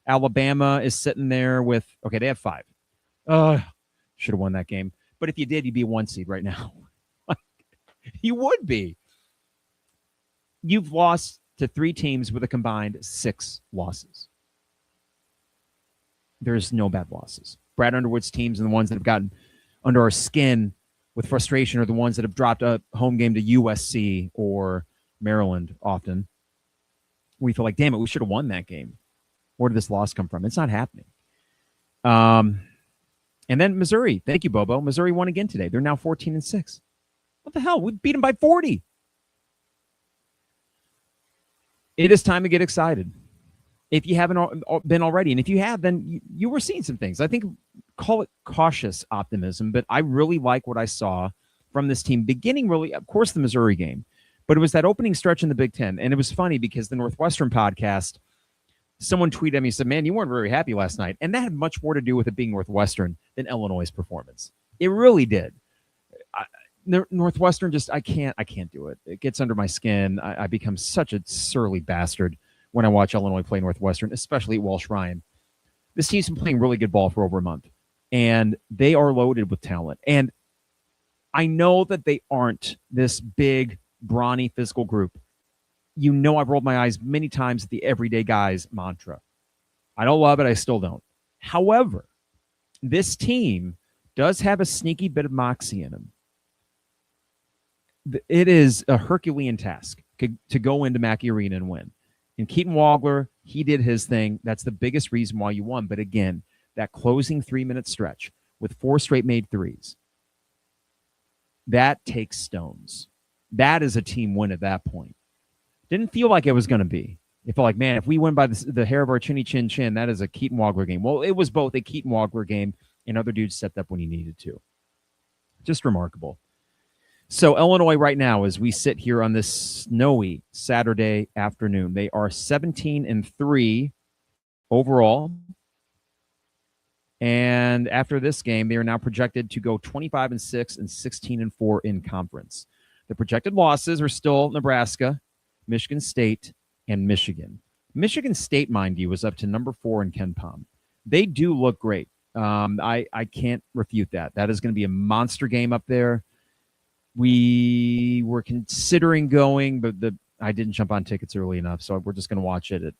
Alabama is sitting there with, okay, they have 5. Should have won that game. But if you did, you'd be a 1 seed right now. You would be. You've lost to 3 teams with a combined 6 losses. There's no bad losses. Brad Underwood's teams and the ones that have gotten under our skin with frustration are the ones that have dropped a home game to USC or Maryland often. We feel like, damn it, we should have won that game. Where did this loss come from? It's not happening. And then Missouri. Thank you, Bobo. Missouri won again today. They're now 14-6. What the hell? We beat them by 40. It is time to get excited. If you haven't been already, and if you have, then you were seeing some things. I think call it cautious optimism, but I really like what I saw from this team beginning really, of course, the Missouri game, but it was that opening stretch in the Big Ten. And it was funny because the Northwestern podcast, someone tweeted at me and said, man, you weren't very happy last night. And that had much more to do with it being Northwestern than Illinois' performance. It really did. Northwestern just, I can't do it. It gets under my skin. I become such a surly bastard when I watch Illinois play Northwestern, especially at Walsh Ryan. This team's been playing really good ball for over a month, and they are loaded with talent. And I know that they aren't this big, brawny, physical group. You know, I've rolled my eyes many times at the everyday guys mantra. I don't love it. I still don't. However, this team does have a sneaky bit of moxie in them. It is a Herculean task to go into Mackey Arena and win. And Keaton Wagler, he did his thing. That's the biggest reason why you won. But again, that closing 3-minute stretch with 4 straight made threes, that takes stones. That is a team win at that point. Didn't feel like it was going to be. It felt like, man, if we win by the hair of our chinny chin chin, that is a Keaton Wagler game. Well, it was both a Keaton Wagler game and other dudes stepped up when he needed to. Just remarkable. So Illinois right now, as we sit here on this snowy Saturday afternoon, they are 17-3 overall. And after this game, they are now projected to go 25-6 and 16-4 in conference. The projected losses are still Nebraska, Michigan State, and Michigan. Michigan State, mind you, was up to number 4 in KenPom. They do look great. I can't refute that. That is going to be a monster game up there. We were considering going, but I didn't jump on tickets early enough, so we're just going to watch it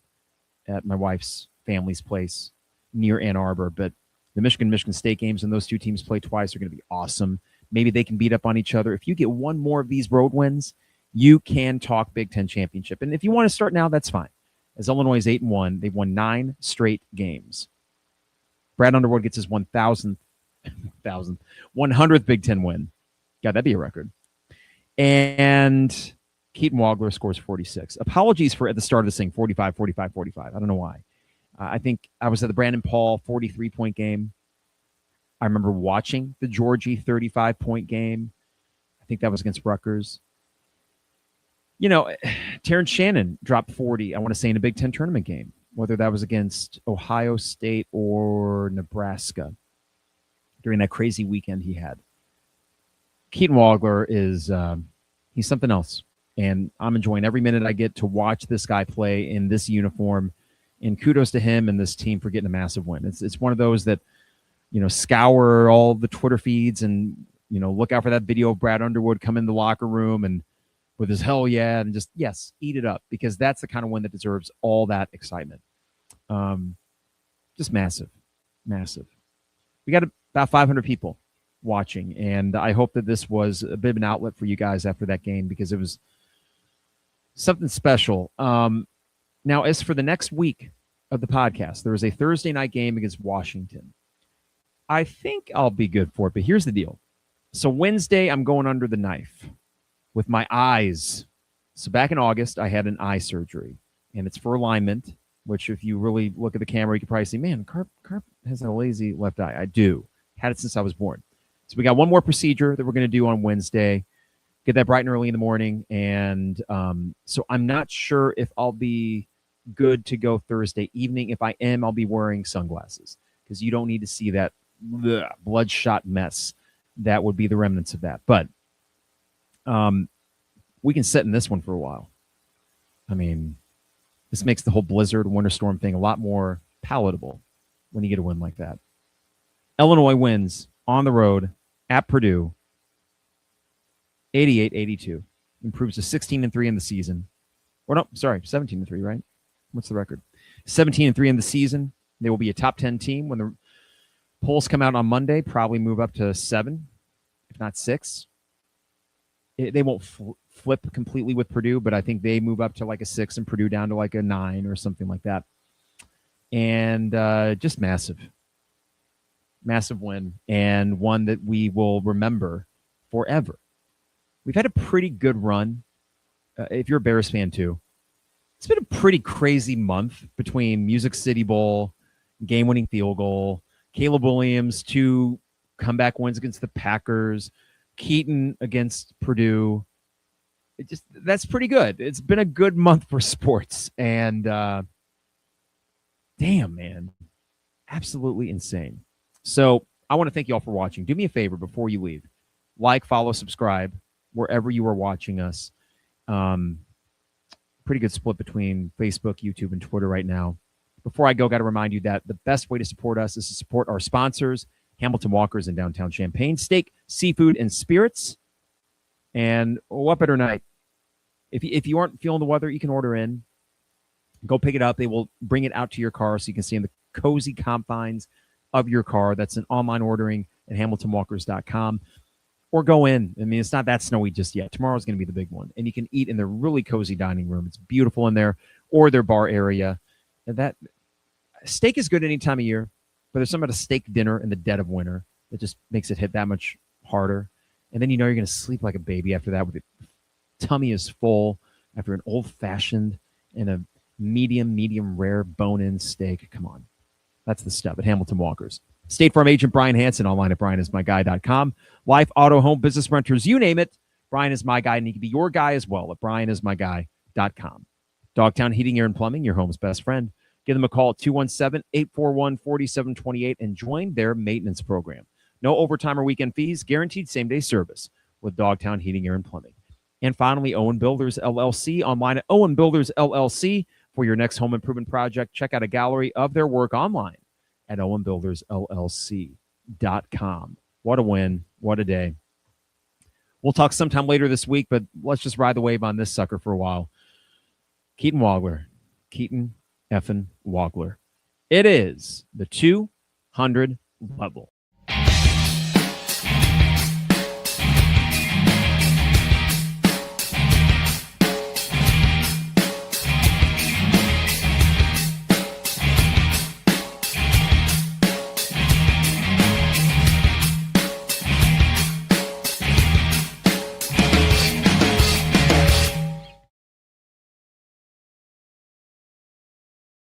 at my wife's family's place near Ann Arbor. But The Michigan State games, and those two teams play twice, are going to be awesome. Maybe they can beat up on each other. If you get one more of these road wins, you can talk Big Ten championship. And if you want to start now, that's fine. As Illinois is 8-1, they've won 9 straight games. Brad Underwood gets his 100th Big Ten win. God, that'd be a record. And Keaton Wagler scores 46. Apologies for at the start of this thing, 45, 45, 45. I don't know why. I think I was at the Brandon Paul 43-point game. I remember watching the Georgie 35-point game. I think that was against Rutgers. You know, Terrence Shannon dropped 40, I want to say, in a Big Ten tournament game, whether that was against Ohio State or Nebraska during that crazy weekend he had. Keaton Wagler is he's something else, and I'm enjoying every minute I get to watch this guy play in this uniform, and kudos to him and this team for getting a massive win. It's one of those that, you know, scour all the Twitter feeds and, you know, look out for that video of Brad Underwood come in the locker room and with his hell yeah, and just, yes, eat it up, because that's the kind of win that deserves all that excitement. Just massive, massive. We got about 500 people watching, and I hope that this was a bit of an outlet for you guys after that game, because it was something special. Now, as for the next week of the podcast, there is a Thursday night game against Washington. I think I'll be good for it, but here's the deal. So Wednesday, I'm going under the knife with my eyes. So back in August, I had an eye surgery, and it's for alignment, which if you really look at the camera, you can probably see, man, Carp has a lazy left eye. I do. Had it since I was born. So we got one more procedure that we're going to do on Wednesday. Get that bright and early in the morning. And so I'm not sure if I'll be good to go Thursday evening. If I am, I'll be wearing sunglasses, because you don't need to see that bloodshot mess. That would be the remnants of that. But we can sit in this one for a while. I mean, this makes the whole blizzard, winter storm thing a lot more palatable when you get a win like that. Illinois wins on the road at Purdue, 88-82. Improves to 16-3 in the season. Or no, sorry, 17-3, right? What's the record? 17-3 in the season. They will be a top 10 team when the polls come out on Monday. Probably move up to 7, if not 6. They won't flip completely with Purdue, but I think they move up to like a 6 and Purdue down to like a 9 or something like that. And just massive win, and one that we will remember forever. We've had a pretty good run. If you're a Bears fan too, it's been a pretty crazy month between Music City Bowl, game-winning field goal, Caleb Williams, 2 comeback wins against the Packers, Keaton against Purdue. That's pretty good. It's been a good month for sports, and damn, man, absolutely insane. So I want to thank you all for watching. Do me a favor before you leave. Like, follow, subscribe, wherever you are watching us. Pretty good split between Facebook, YouTube, and Twitter right now. Before I go, got to remind you that the best way to support us is to support our sponsors, Hamilton Walkers in downtown Champaign, steak, seafood, and spirits. And what better night? If you aren't feeling the weather, you can order in. Go pick it up. They will bring it out to your car so you can see in the cozy confines of your car. That's an online ordering at hamiltonwalkers.com. Or go in. I mean, it's not that snowy just yet. Tomorrow's going to be the big one. And you can eat in their really cozy dining room. It's beautiful in there, or their bar area. And that steak is good any time of year, but there's something about a steak dinner in the dead of winter that just makes it hit that much harder. And then you know you're going to sleep like a baby after that, with your tummy is full after an old-fashioned and a medium rare bone-in steak. Come on. That's the stuff at Hamilton Walkers. State Farm agent Brian Hansen, online at brianismyguy.com. Life, auto, home, business renters, you name it. Brian is my guy, and he can be your guy as well at brianismyguy.com. Dogtown Heating, Air, and Plumbing, your home's best friend. Give them a call at 217-841-4728 and join their maintenance program. No overtime or weekend fees, guaranteed same-day service with Dogtown Heating, Air, and Plumbing. And finally, Owen Builders, LLC, online at Owen Builders, LLC. For your next home improvement project, check out a gallery of their work online at owenbuildersllc.com. What a win. What a day. We'll talk sometime later this week, but let's just ride the wave on this sucker for a while. Keaton Wagler. Keaton effing Wagler. It is the 200 level.